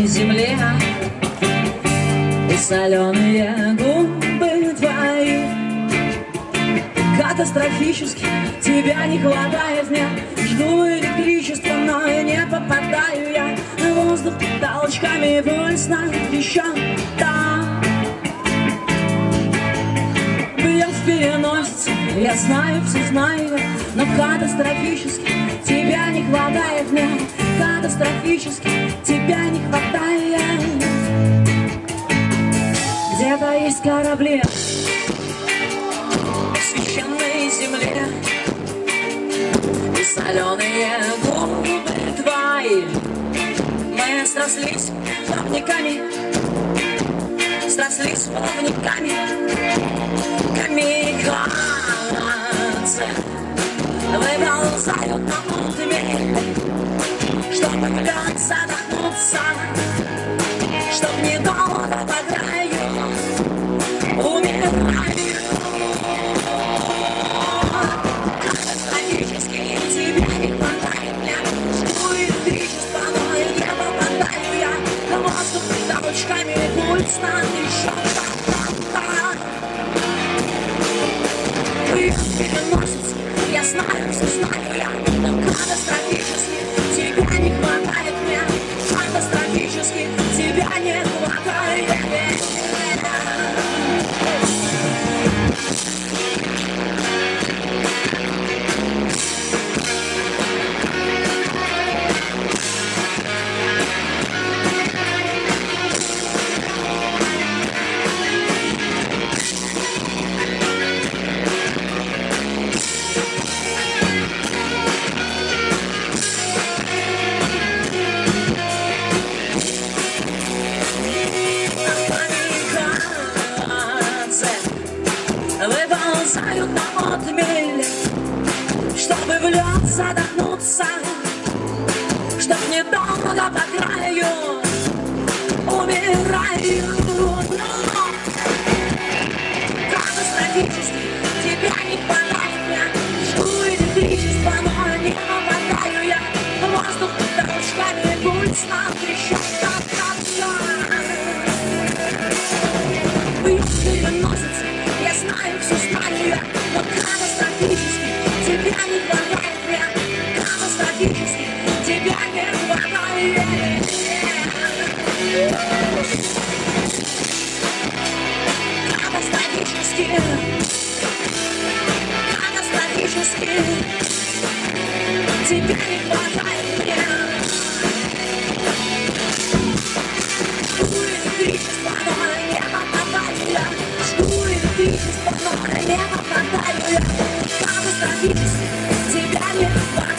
земле и соленые губы твои. Катастрофически тебя не хватает мне. Жду электричества, но не попадаю я. Воздух толчками, пульс на еще там. Бьет в переносице, я знаю, все знаю, но катастрофически тебя не хватает мне. Катастрофически тебя не хватает. Где-то есть корабли в священной земле и соленые губы твои. Мы срослись плавниками, срослись плавниками, камикадзе выползают на мутмель, чтобы лед задохнуться, чтоб недолго по краю умираю. Катастрофически тебя не хватает мне. Жду электричества, но не попадаю я. Воздух толчками, пульс на еще. Переносится, я знаю, все знаю я, но катастрофически тебя не хватает мне. Катастрофически тебя не хватает. Выползают на отмель, чтобы в лед задохнуться, чтоб недолго по краю умираю. Катастрофически тебя не хватает мне. Жду электричества, но не попадаю я. Воздух толчками, пульс на трещот. Переносится, я знаю, все знаю я, но катастрофически тебя не хватает мне. Катастрофически тебя не хватает. Катастрофически, катастрофически тебя не хватает мне. Жду электричества, но не попадаю я. Жду электричества, но не попадаю я. Катастрофически тебя не хватает.